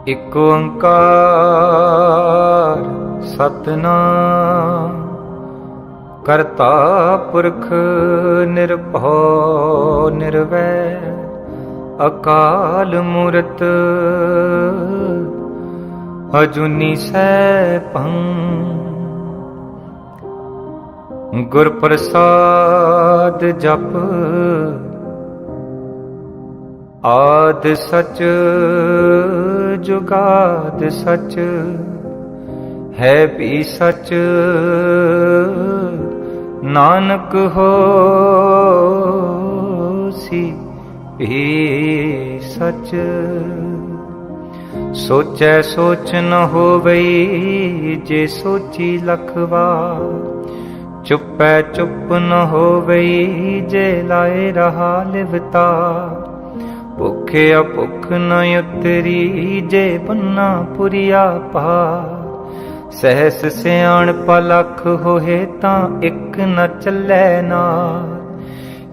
ਇਕ ਓੰਕਾਰ ਸਤਿਨਾਮ ਕਰਤਾ ਪੁਰਖ ਨਿਰਭਉ ਨਿਰਵੈਰ ਅਕਾਲ ਮੂਰਤ ਅਜੂਨੀ ਸੈਭੰ ਗੁਰ ਪ੍ਰਸਾਦ ਜਪ ਆਦ ਸਚ ਜੁਗਾਦ ਸਚ ਹੈ ਵੀ ਸਚ ਨਾਨਕ ਹੋਸੀ ਵੀ ਸਚ ਸੋਚੈ ਸੋਚ ਨ ਹੋਵਈ ਜੇ ਸੋਚੀ ਲਖ ਵਾਰ ਚੁੱਪੈ ਚੁੱਪ ਨ ਹੋਵਈ ਜੇ ਲਾਏ ਰਹਾ ਲਿਵਤਾ ਭੁਖਿਆ ਭੁਖ ਨ ਉਤਰੀ ਜੇ ਬੰਨਾ ਪੁਰੀਆ ਪਾਰ ਸਹਿਸ ਸਿਆਣਪ ਲਖ ਹੋਏ ਤਾਂ ਇੱਕ ਨ ਚੱਲੈ ਨਾਰ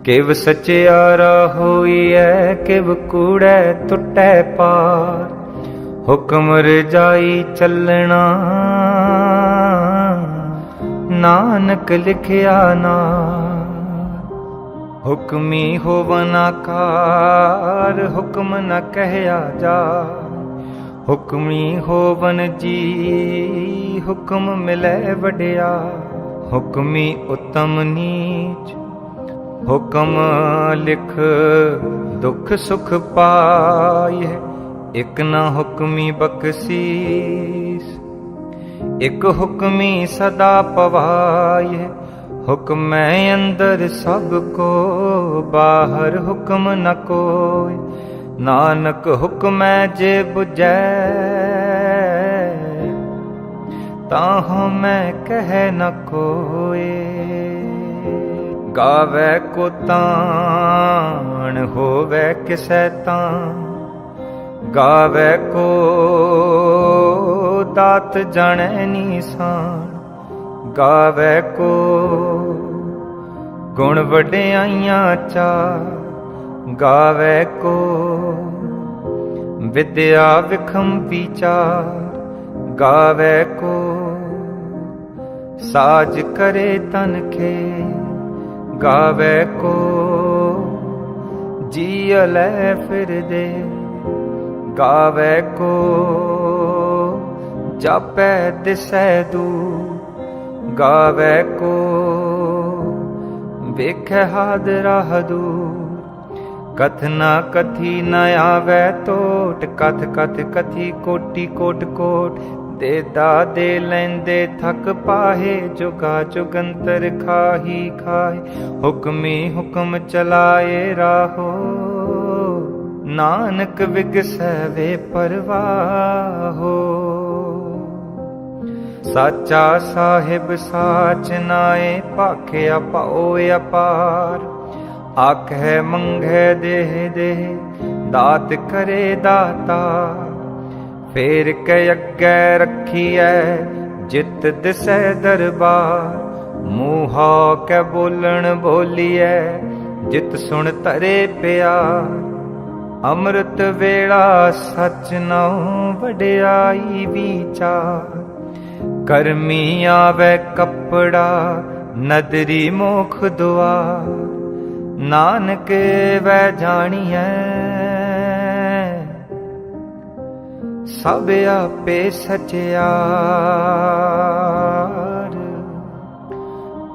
ਕਿਵ ਸਚਿਆਰਾ ਹੋਈਐ ਕਿਵ ਕੂੜੈ ਟੁੱਟੈ ਪਾਰ ਹੁਕਮ ਰਜਾਈ ਚੱਲਣਾ ਨਾਨਕ ਲਿਖਿਆ ਨਾਰ ਹੁਕਮੀ ਹੋਵਨ ਆਕਾਰ ਹੁਕਮ ਨ ਕਹਿਆ ਜਾ ਹੁਕਮੀ ਹੋਵਨ ਜੀ ਹੁਕਮ ਮਿਲੈ ਵਡਿਆ ਹੁਕਮੀ ਉਤਮ ਨੀਚ ਹੁਕਮ ਲਿਖ ਦੁਖ ਸੁਖ ਪਾਇ ਇਕ ਨ ਹੁਕਮੀ ਬਖਸ਼ੀਸ ਇਕ ਹੁਕਮੀ ਸਦਾ ਪਵਾਇ ਹੁਕਮੈ ਅੰਦਰ ਸਭ ਕੋ ਬਾਹਰ ਹੁਕਮ ਨ ਕੋਇ ਨਾਨਕ ਹੁਕਮੈ ਜੇ ਬੁਝੈ ਤਾਹੁ ਮੈਂ ਕਹਿ ਨ ਕੋਇ ਗਾਵੈ ਕੋ ਤਾਣ ਹੋਵੈ ਕਿਸੈ ਤਾਂ ਗਾਵੈ ਕੋ ਦਾਤ ਜਾਣੈ ਨੀਸਾਨ ਗਾਵੈ ਕੋ ਗੁਣ ਵਡਿਆਈਆਂ ਚਾਰ ਗਾਵੈ ਕੋ ਵਿਦਿਆ ਵਿਖਮ ਵਿਚਾਰ ਗਾਵੈ ਕੋ ਸਾਜ ਕਰੇ ਤਨ ਕੇ ਗਾਵੈ ਕੋ ਜੀਅ ਲੈ ਫਿਰਦੇ ਗਾਵੈ ਕੋ ਜਾਪੈ ਦਿਸੈ ਦੂਰ ਗਾਵੈ ਕੋ ਵੇਖੈ ਹਾਦਰਾ ਹਦੂਰ ਕਥਨਾ ਕਥੀ ਨ ਆਵੈ ਟੋਟ ਕਥ ਕਥ ਕਥੀ ਕੋਟੀ ਕੋਟ ਕੋਟ ਦੇਦਾ ਦੇ ਲੈਂਦੇ ਥਕ ਪਾਹੇ ਜੁਗਾ ਜੁਗੰਤਰ ਖਾਹੀ ਖਾਏ ਹੁਕਮੀ ਹੁਕਮ ਚਲਾਏ ਰਾਹੋ ਨਾਨਕ ਵਿਗਸੈ ਵੇ ਪਰਵਾਹੋ ਸਾਚਾ ਸਾਹਿਬ ਸਾਚ ਨਾਏ ਭਾਖਿਆ ਪਾਉ ਅਪਾਰ ਆਖੈ ਮੰਗੈ ਦੇਹ ਦੇਹ ਦਾਤ ਕਰੇ ਦਾਤਾ ਫੇਰ ਕੇ ਅੱਗੇ ਰੱਖੀਐ ਜਿਤ ਦਿਸੈ ਦਰਬਾਰ ਮੂਹਾ ਕੈ ਬੋਲਣ ਬੋਲੀਐ ਜਿਤ ਸੁਣ ਤਰੇ ਪਿਆਰ ਅੰਮ੍ਰਿਤ ਵੇਲਾ ਸਚ ਨਾਉ ਵਡਿਆਈ ਵਿਚਾਰ ਕਰਮੀ ਆਵੈ ਕੱਪੜਾ ਨਦਰੀ ਮੋਖ ਦੁਆਰ ਨਾਨਕ ਵੈ ਜਾਣੀਐ ਸਭ ਆਪੇ ਸਚਿਆਰ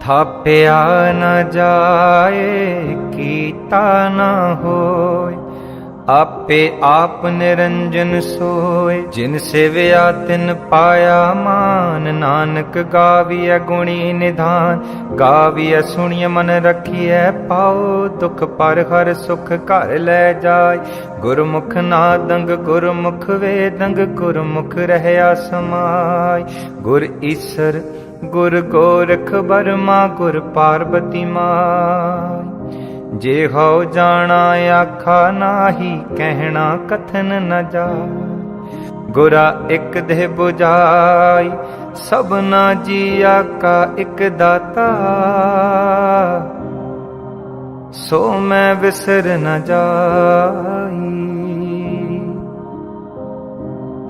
ਥਾਪਿਆ ਨ ਜਾਏ ਕੀਤਾ ਨ ਹੋਏ ਆਪੇ ਆਪ ਨਿਰੰਜਨ ਸੋਏ ਜਿਨ ਸੇਵਿਆ ਤਿਨ ਪਾਇਆ ਮਾਨ ਨਾਨਕ ਗਾਵੀਐ ਗੁਣੀ ਨਿਧਾਨ ਗਾਵੀਐ ਸੁਣੀਐ ਮਨ ਰਖੀਐ ਪਾਉ ਦੁਖ ਪਰ ਹਰ ਸੁਖ ਘਰ ਲੈ ਜਾਏ ਗੁਰਮੁਖ ਨਾਦੰਗ ਗੁਰਮੁਖ ਵੇਦੰਗ ਗੁਰਮੁਖ ਰਹਿਆ ਸਮਾਈ ਗੁਰ ਈਸਰ ਗੁਰ ਗੋਰਖ ਬਰਮਾ ਗੁਰ ਪਾਰਬਤੀ ਮਾਈ ਜੇ ਹਉ ਜਾਣਾ ਆਖਾ ਨਾਹੀ ਕਹਿਣਾ ਕਥਨ ਨ ਜਾਏ ਗੁਰਾ ਇਕ ਦੇਹ 부ਜਾਈ ਸਭਨਾ ਜੀਆ ਕਾ ਇਕ ਦਾਤਾ ਸੋ ਮੈਂ ਵਿਸਰ ਨ ਜਾਈ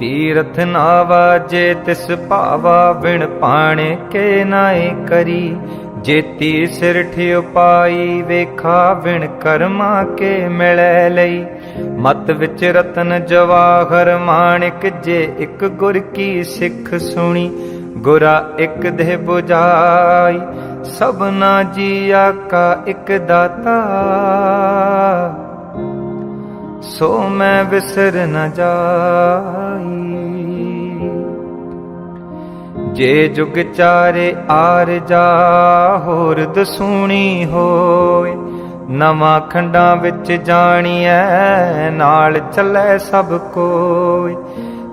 तीरथ नावा जे तिस पावा बिन पाणे के नाए करी। जेती सिर ठियो पाई वेखा बिन कर्मा के मिलै लई। मत विच रतन जवाहर माणिक जे एक गुर की सिख सुनी। गुरा एक देह बुझाई सबना जिया का एक दाता। सो मैं विसर न जाई। जे जुग चारे आर जा होर दसूणी होए। नवां खंडां विच जाणीਐ नाल चलै सब कोय।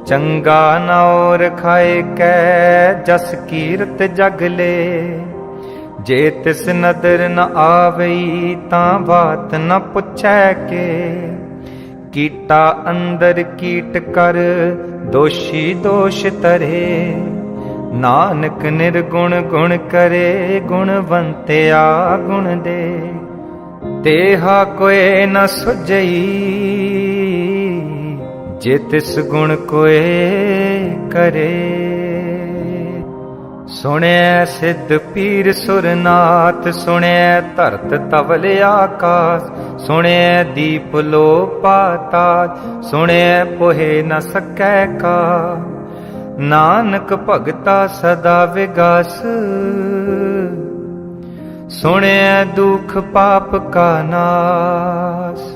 चंगा नौर खाए कै जस कीरत जग ले। जे तिस नदर न आवई तां बात न पुछै के। कीटा अंदर कीट कर दोषी दोष तरे। नानक निर्गुण गुण करे गुणवंत्या गुण दे। तेहा कोई न सुझई जे तिस गुण कोई करे। सुण्या सिद्ध पीर सुरनाथ। सुण्या धरत तवल आकाश। सुण्या दीप लो पाताल। सुण्या पोहे न सकै का। नानक भगता सदा विगास। सुण्या दुख पाप का नाश।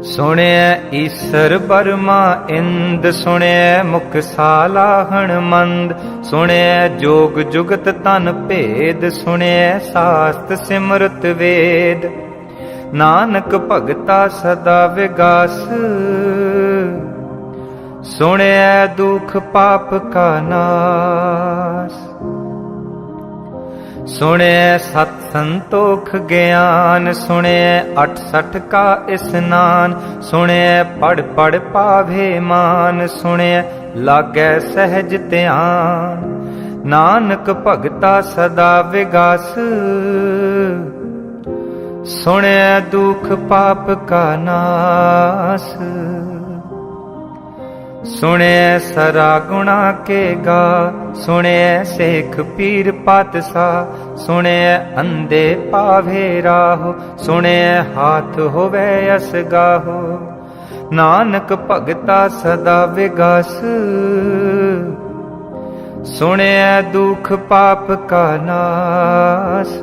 सुण्या ईसर बर्मा इंद। सुण्या मुख सालाहण मंद। सुण्या जोग जुगत तन भेद। सुण्या शास्त सिमरत वेद। नानक भगता सदा विगास। सुण्या दुख पाप का नाश। सुण्या सत संतोख ज्ञान। सुण्या 68 का स्नान। सुण्या पढ़ पढ़ पावे मान। सुण्या लागै सहज ध्यान। नानक भगता सदा विगास। सुण्या दुख पाप का नाश। सुण्या सरा गुणा के गा। सुण्या सेख पीर पातशाह। सुण्या अंधे पावे राहो। सुण्या हाथ होवे अस गाहो। नानक भगता सदा विगास। सुण्या दुख पाप का नाश।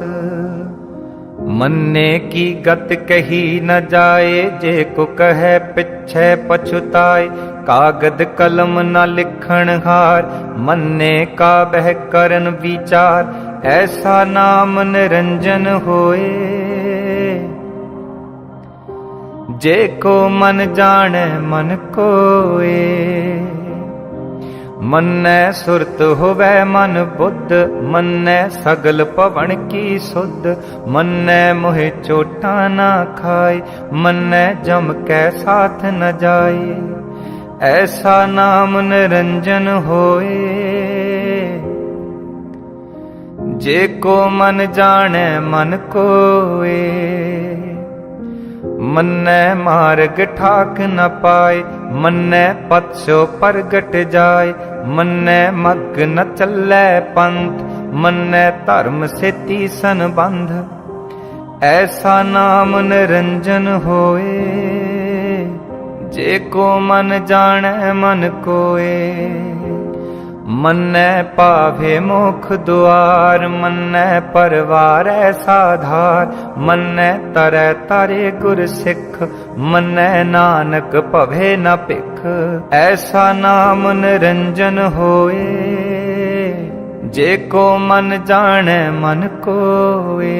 मन्ने की गत कही न जाए। जे को कहे पिछे पछुताए। कागद कलम न लिखण हार। मन्ने का बह करन विचार। ऐसा नाम निरंजन होए। जे को मन जाने मन कोए। मन्नै सुरत होवै मन बुद्ध। मन्नै सगल पवन की सुध। मन्नै मोहे चोटा न खाए। मन्नै जम कै साथ न जाए। ऐसा नाम निरंजन होए। जे को मन जाने मन कोए। मन्नै मार्ग ठाक न पाए। मन्नै पतसो परगट जाए। मन्नै मग न चलै पंथ। मन्नै धर्म सेती संबंध। ऐसा नाम निरंजन होए। जे को मन जाने मन कोए। मन्नै पावे मोख दुआर। मन्नै परवार साधार। मन्नै तरै तारे गुर सिख। मन्नै नानक भवे न भिख। ऐसा नाम निरंजन होए। जे को मन जाने मन कोए।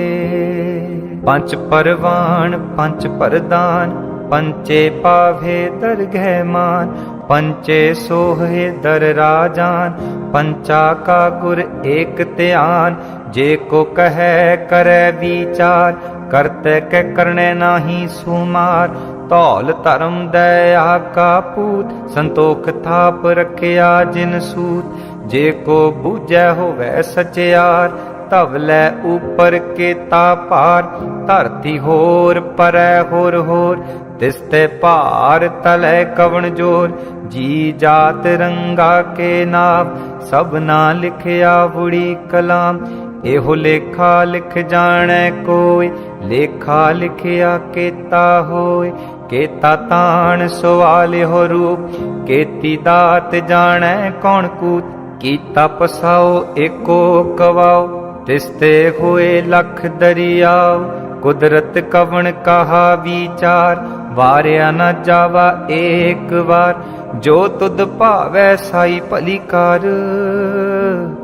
पंच परवान पंच परदान। पंचे पावे दरगह मान। पंचे सोहे दर राजान। पंचा का गुर एक ध्यान। जे को कहे करे विचार। करते के करने नाही सुमार। धौल धर्म दया का पूत। संतोख थाप रखिया जिन सूत। जे को बूझै होवे सचियार। तवलै ऊपर के तापार। धरती होर परै होर होर। तिसते भार तलै कवन जोर। जी जात रंगा के नाम सबना लिखया बुड़ी कलाम। एहो लेखा लिख जाने कोय लेखा लिखया केता होय। केता तान सवाल हो रूप केती दात जाने कौन कूत। कीता पसाओ एको कवाओ तिसते हुए लख दरियाओ। कुदरत कवन कहा विचार वारिया न जावा एक बार। जो तुद भावै साई भली कर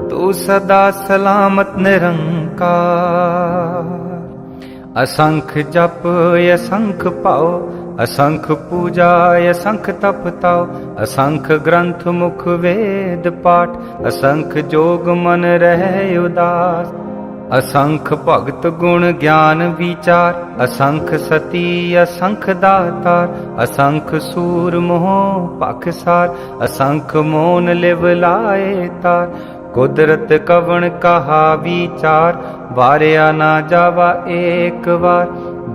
तू सदा सलामत निरंकार। असंख जप असंख पाओ असंख पूजा असंख तप ताओ। असंख ग्रंथ मुख वेद पाठ असंख जोग मन रहे उदास। असंख भगत गुण ज्ञान विचार असंख सती असंख दातार। असंख सूर मोह पखसार असंख मोन लिव लाए तार। कुदरत कवन कहा विचार वारिया ना जावा एक बार।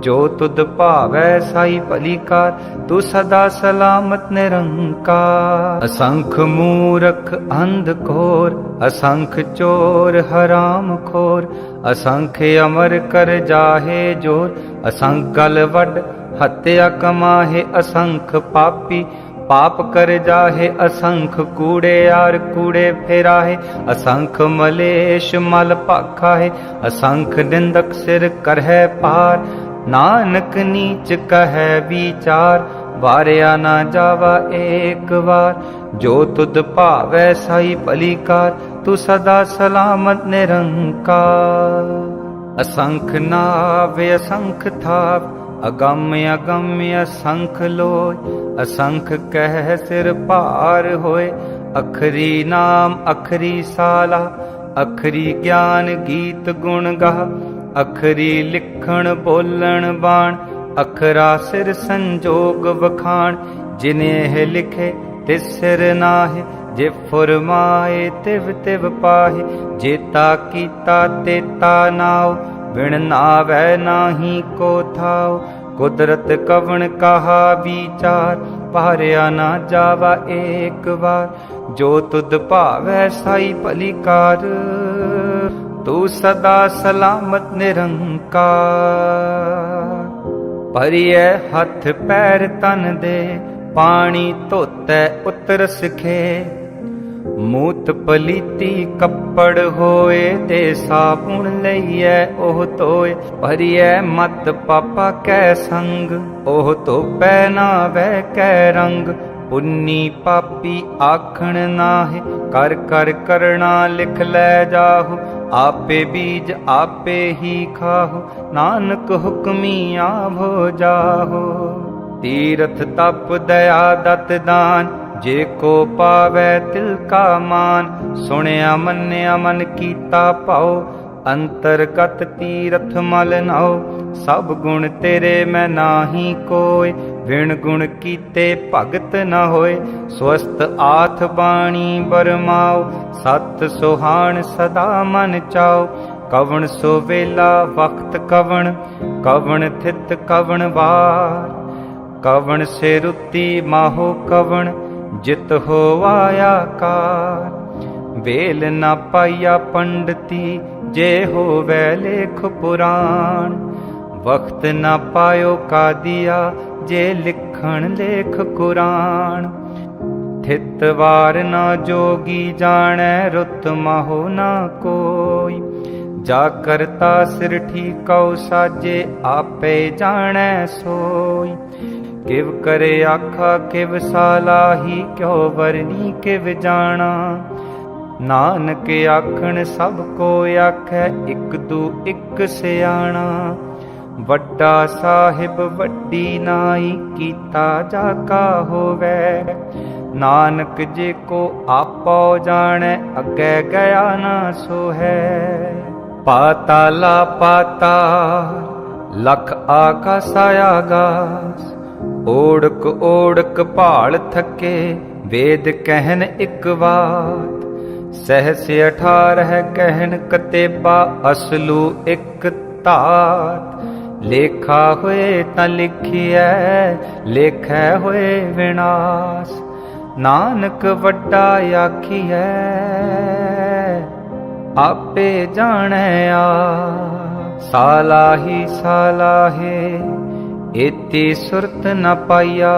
जो तुद भावै साई भली कार तू सदा सलामत निरंकार। असंख मूरख अंध घोर असंख चोर हराम खोर। असंख अमर कर जाहे जोर असंख गल वड हत्या कमाहे। असंख पापी पाप कर जाहे असंख कूड़े यार कूड़े फेराहे। असंख मलेश मल पाखा है असंख निंदक सिर करहे पार। नानक नीच कहे विचार वारिया ना जावा एक बार। जो तुद भावै साई भली कार तू सदा सलामत निरंकार। असंख नाव असंख थाव अगम्य अगम्य असंख लोय। असंख कह सिर पार होए अखरी नाम अखरी साला। अखरी ज्ञान गीत गुण गा अखरी लिखण बोलण बाण। अखरा सिर संजोग वखाण जिन्हें लिखे तिस सिर नाहे। जे फुरमाए तिव तिव पाहे जेता कीता तेता नाव। बिन नावै नाही को थाव कुदरत कवन कहा विचार वारिया ना जावा एक बार। जो तुद भावै साई भली कार तू सदा सलामत निरंकार। भरिए हथ पैर तन दे पानी धोतै उतर सिखे। मूत पलीती कपड़ होए दे साबुन लईए ओह धोए। भरिए मत पापा कै संग ओह तो पहनावै कै रंग। पुन्नी पापी आखण नाहे कर कर करना लिख लै जाहु। आपे बीज आपे ही खाहु नानक हुक्मी आवो जाहु। तीरथ तप दया दत दान जे को पावै तिल का मान। सुनिया मन्या मन कीता पाओ अंतरगत तीरथ मल नाओ। सब गुण तेरे मैं नाही कोय विण गुण कीते भगत न होए। स्वस्थ आथ बाणी बरमाओ सत सुहान सदा मन चाओ। कवन सो वेला वक्त कवन कवन थित कवन वार। कवन से रुति माहो कवन जित हो आया कार। वेल न पाया पंडिती जे हो वै लेख पुराण। वक्त न पायो का दिया जे लिखण लेख कुरान। थित वार न जोगी जानै रुत माहो न कोई। जा करता सिर ठीकौ साजे आपे जानै सोई। किव करे आखा किव सालाही क्यों वरनी किव जाना। नानक आखण सब को आखै इक दू इक सियाणा। वड्डा साहिब वड्डी नाई कीता जाका होवै। नानक जे को आपो जाने अगे गया ना सो है। पाताला पाताल लख आकाश आगास। ओढ़क ओढ़क भाल थके वेद कहन इक बात। सहस 18 कहन कतेबा असलू इक तात। लेखा होए ता लिखिए लेखै होए विनाश। नानक वड्डा आखिए आपे जाने आ। सालाही सालाहे एती सुरत न पाया,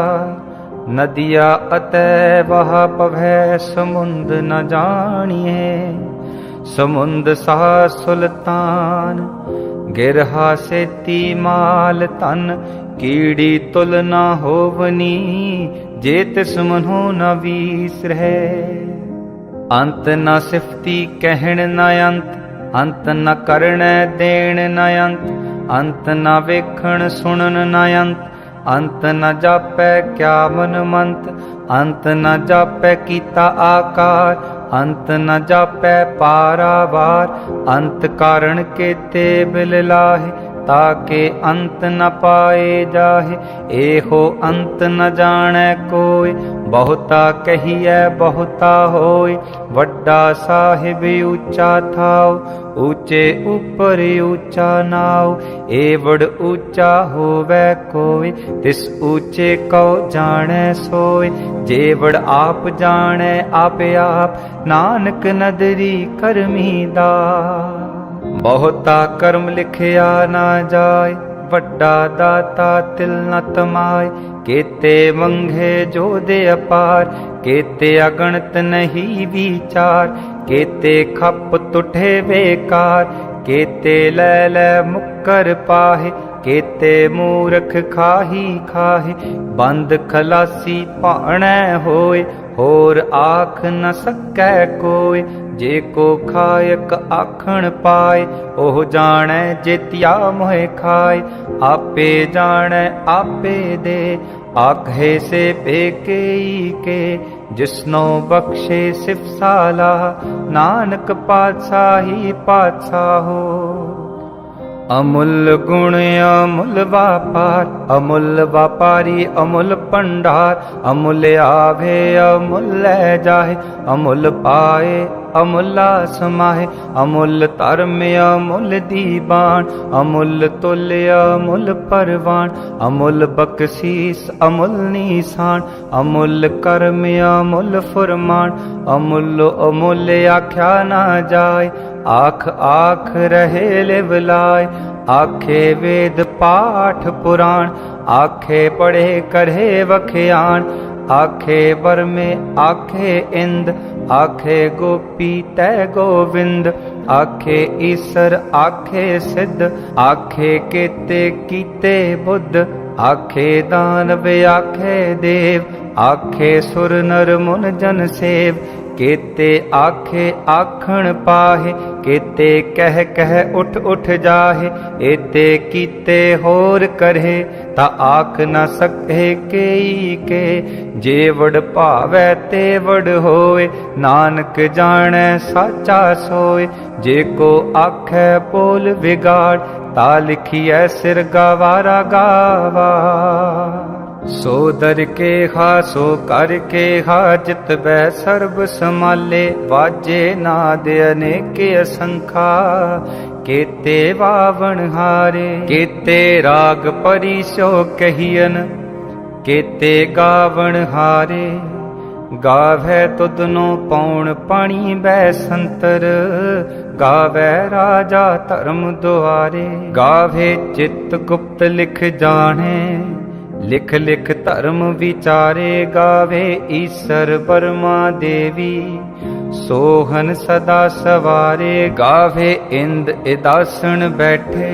नदिया अतै वहा पवै समुंद न जानिए। समुंद सा सुल्तान गिरहा सेती माल तन, कीड़ी तुल न होवनी जे तिस मनो न वीसरै। अंत न सिफती कहण न अंत, अंत न करण देण न अंत, अंत न वेखण सुनन न अंत, अंत न जापै क्या मन मंत, अंत न जापै कीता आकार, अंत न जापै पारावार। अंत कारण केते बिल लाहे, ताके अंत न पाए जाहे। एहो अंत न जाने कोय, बहुता कहिए बहुता होय। वड्डा साहिब ऊंचा थाओ, ऊंचे ऊपर ऊंचा नाओ। एवड़ ऊंचा होवे कोय, तिस ऊंचे को जाने सोय। जेवड़ आप जाने आपे आप, नानक नदरी करमी दा। बहुता कर्म लिखिया ना जाय, वड्डा दाता तिल न तमाय। केते मंगे जो दे अपार, केते अगणत नहीं विचार। केते खप तुठे बेकार, केते लै लै मुक्कर पाहे। केते मूरख खाही खाहे, बंद खलासी पाणै होय। होर आख न सकै कोय, जे को खायक आखण पाए। ओह जाने जेतिया मोह खाए, आपे जाने आपे दे। आखे से पेकेई के, जिसनो बख्शे सिफ साला। नानक पातशाही पातशाहो। अमुल गुण अमुल व्यापार, अमुल व्यापारी अमुल भंडार। अमुल आवे अमुल लै जाहे, अमुल पाए अमुला समाहे। अमुल धर्म अमुल दीवान, अमुल तुल अमुल परवान। अमुल बख्शीस अमुल निशान, अमुल कर्म अमुल फरमान। अमुल अमुल आख्या ना जाय, आख आख रहे लिवलाय। आखे वेद पाठ पुराण, आखे पढ़े करहे वख्यान। आखे बर में आखे इंद, आखे गोपी तै गोविंद। आखे ईसर आखे सिद्ध, आखे केते कीते बुद्ध। आखे दानव आखे देव, आखे सुर नर मुन जन सेव। केते आखे आखण पाहे, केते कह कह उठ उठ जाहे। एते कीते होर करहे, ता आख न सके केई के। जेवड़ भावै तेवड़ होए, नानक जाने साचा सोए। जे को आखै बोल बिगाड़, ता लिखिए सिर गवारा गावा। सो दर के हा सो कर के हा, जित बै सर्ब समाले। वाजे नाद अनेक असंखा, केते वावण हारे। केते राग परिसो कहियन, केते गावण हारे। गावै तुदनो पौण पाणी बै संतर, गावै राजा धर्म दुआरे। गावे चित गुप्त लिख जाने, लिख लिख धर्म विचारे। गावे ईसर बर्मा देवी, सोहन सदा सवारे। गावे इंद इदासन बैठे,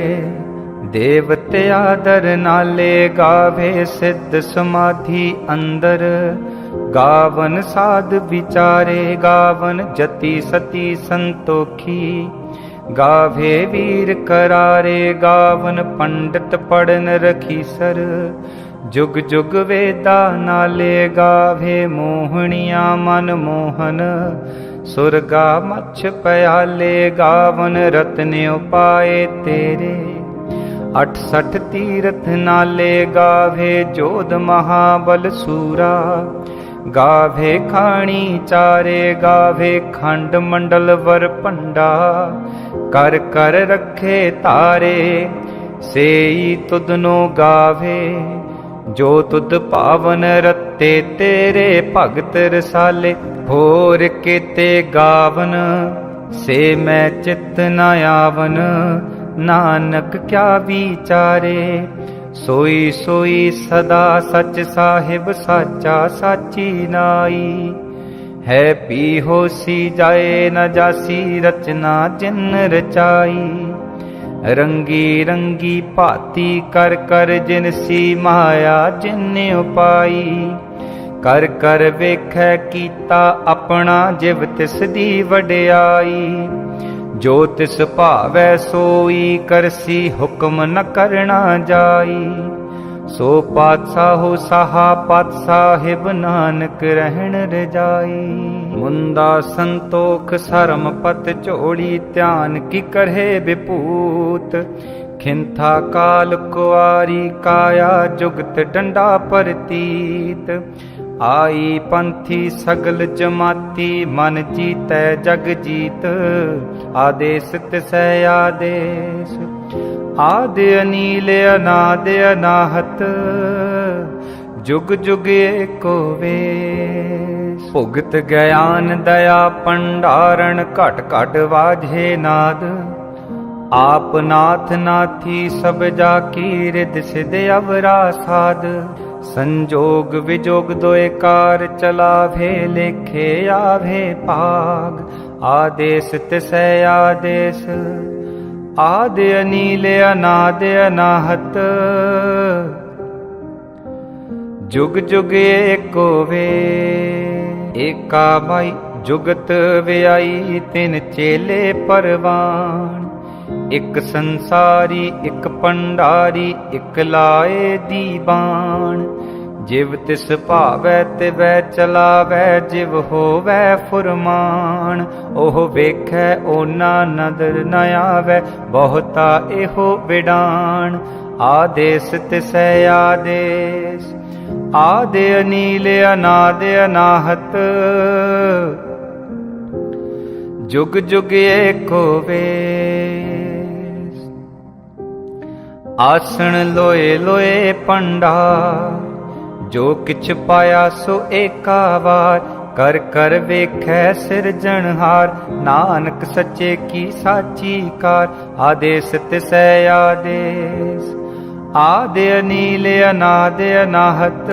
देवते आदर नाले। गावे सिद्ध समाधि अंदर, गावन साध विचारे। गावन जति सती संतोखी, गावे वीर करारे। गावन पंडित पढ़न रखीसर, जुग जुग वेदा नाले। गावे मोहनिया मन मोहन, सुरगा मच्छ प्याले। गावन रत्न उपाय तेरे, 68 तीरथ नाले। गावे जोध महाबल सूरा, गावे खाणी चारे। गावे खंड मंडल वर पंडा, कर कर रखे तारे। सेई तुदनो गावे, जो तुद पावन रत्ते तेरे भगत रसाले, होर केते गावन से मैं चित न आवन। नानक क्या विचारे सोई सोई सदा सच, साहिब साचा साची नाई। है पी होसी जाए न जासी, रचना जिन रचाई। रंगी रंगी भाती कर कर जिनसी, माया जिन उपाई। कर कर वेखै कीता अपना, जिव तिस दी वडियाई। जो तिस भावै सोई करसी, हुक्म न करना जाई। सो पातशाहो साहा पत, साहिब नानक रहन रजाई। मुंदा संतोख सरम पत चोड़ी, ध्यान की करहे विपूत। खिंथा काल कुआरी काया, जुगत डंडा परतीत। आई पंथी सगल जमाती, मन जीतै जग जीत। आदेश तिसै आदेश, आदि अनील अनाद अनाहत। जुग जुग एको वेश, भुगत ज्ञान दया भंडारण। घट घट वाजे नाद, आप नाथ नाथी सब जाकी। रिद सिध अवरा साध, संजोग विजोग दोए कार। चलावे लेखे आवे भाग, आदेश तिसै आदेश। आदि अनील अनाद अनाहत, जुग जुग एको वेश। एका माई जुगत व्याई, तिन चेले परवान। इक संसारी इक भंडारी, इक लाए दीवान। जिव तिस भावै तिवै चलावै, जिव होवै फुरमान। ओह वेखै ओना नदर न आवै, बहुता एहो विडान। आदेश तिसै आदेश, आदि अनील अनाद अनाहत। जुग जुग एको वेश, आसन लोए लोए भंडार। जो किछ पाया सो एका वार, कर कर वेखै सिरजनहार। नानक सच्चे की साची कार, आदेश तिसै आदेश। आदि अनील अनाद अनाहत,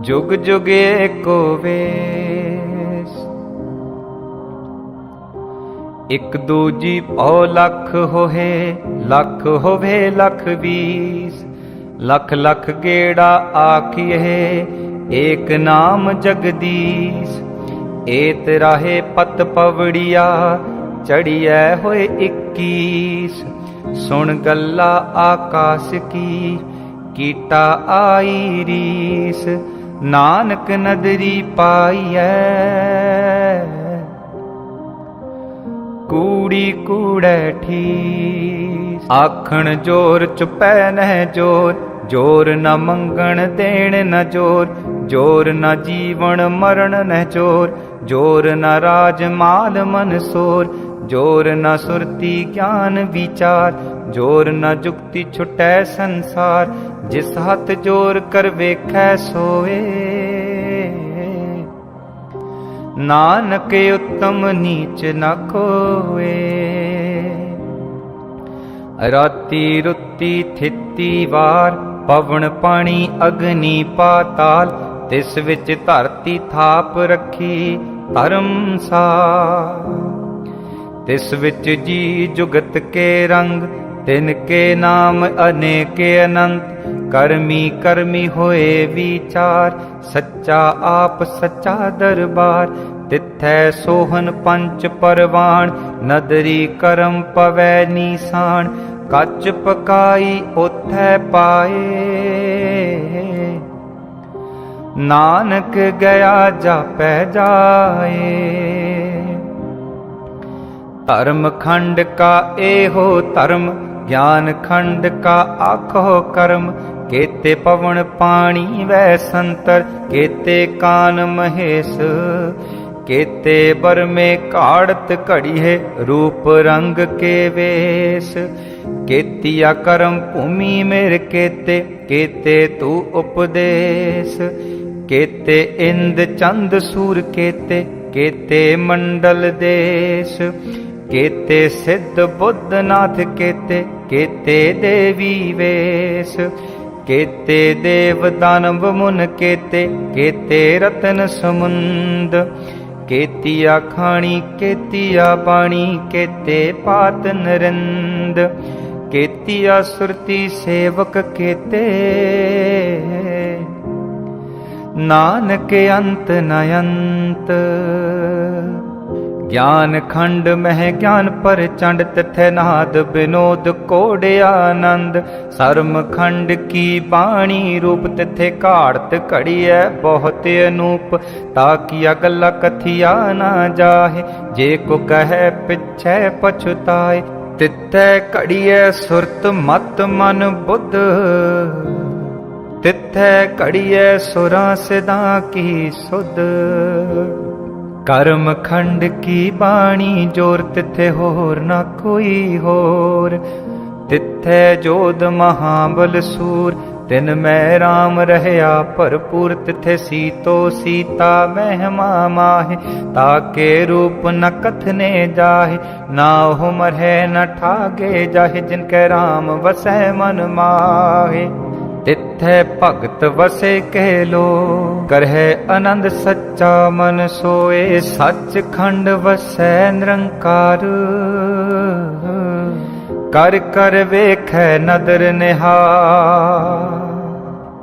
जुग जुग एको वेश। इक दूजी पौ लख होहे, लख होवे लख बीस। लख लख गेड़ा आखिए, एक नाम जगदीश। एत राहे पत पवड़िया, चढ़िए होए 21। सुन गल्ला आकाश की, कीटा आई रीस। नानक नदरी पाईऐ, कूड़ी कूड़ै ठीस। आखण जोर चुपै नह जोर, जोर न मंगण देण न जोर। जोर न जीवन मरण न जोर, जोर न राज माल मन सोर। जोर न सुरती ज्ञान विचार, जोर न जुक्ति छुटै संसार। जिस हथ जोर कर वेखै सोए, नानक उत्तम नीच न कोए। राती रुती थिती वार, पवन पानी अग्नि पाताल। तिस विच धरती थाप रखी धर्मसार। तिस विच जी जुगत के रंग, तिनके नाम अनेके अनंत। करमी करमी होए विचार, सच्चा आप सच्चा दरबार। तिथै सोहन पंच परवान, नदरी करम पवै निशान। कच पकाई ओथै पाए, नानक गया जापै जाए। धर्म खंड का एहो धर्म, ज्ञान खंड का आखो कर्म। केते पवन पानी वै संतर, केते कान महेश। केते बर में काढ़त घड़ी है रूप रंग के वेश। केतिया करम भूमि मेर केते, केते तू उपदेश। केते इंद चंद सूर केते, केते मंडल देश। केते सिद्ध बुद्ध नाथ केते, केते देवी वेश। केते देव दानव मुन केते, केते रतन समुंद। केतिया खाणी केतिया बाणी, केते पात नरिंद। केतिया सुरती सेवक केते, नानक अंत न अंत। ज्ञान खंड मह ज्ञान पर चंड, तथै नाद विनोद कोड आनंद। सर्म खंड की बाणी रूप, तिथे काढ़त घड़िया बहुत अनूप। ताकिया गला कथिया ना जाहे, जे को कहे पिछै पछुताए। तिथै घड़िया सुरत मत मन बुद्ध, तिथै घड़िया सुरा सिदा की सुध। कर्म खंड की बाणी जोर, तिथे होर न कोई होर। तिथे जोध महाबल सूर, तिन मैं राम रहया भरपूर। तिथे सीतो सीता महिमा माहे, ताके रूप न कथने जाहे। ना हो मरहे न ठागे जाहे, जिनके राम वसै मन माहे। तिथै भगत वसे कह लो, करहे आनंद सच्चा मन सोए। सच खंड वसै निरंकार, कर कर वेखै नदर निहार।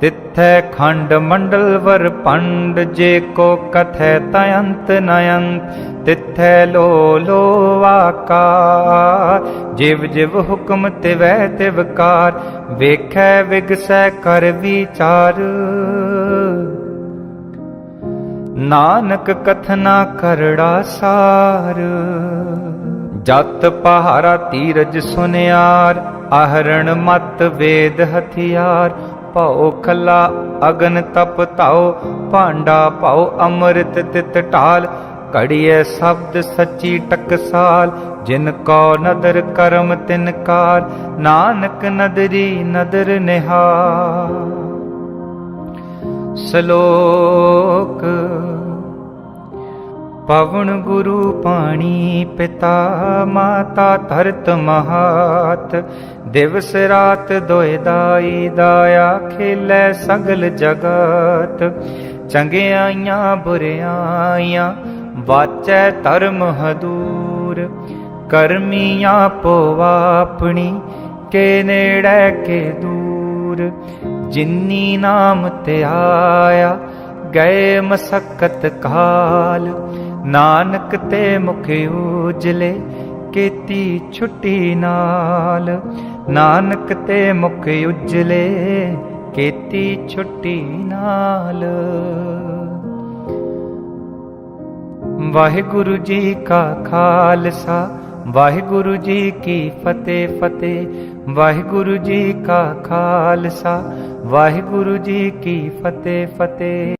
तिथै खंड मंडल वर पंड, जे को कथै तयंत नयंत। तिथै लो लो आकार, जिव जिव हुक्म तिवै तिवकार। वेखै विगसै कर विचार, नानक कथना करड़ा सार। जत पहारा तीरज सुनियार, आहरण मत वेद हथियार। पाओ खला अगन तप ताओ, भांडा पाओ अमृत तित टाल। घड़िए शब्द सच्ची टकसाल, जिन को नदर करम तिनकार। नानक नदरी नदर निहार। श्लोक पवन गुरु पाणी पिता, माता धरत महात। दिवस रात दोए दाई दाया, खेलै सगल जगत। चंगियाइयां बुरियाइयां वाचै धर्म हदूर। करमियां पोवा अपनी, के नेड़े के दूर। जिन्नी नाम ते आया, गए मसक्कत काल। नानक ते मुख उजले, केती छुट्टी नाल। नानक ते मुख उजले, केती छुट्टी नाल। वाहिगुरु जी का खालसा, वाहिगुरु जी की फतेह फतेह। वाहिगुरु जी का खालसा, वाहिगुरु जी की फतेह फतेह।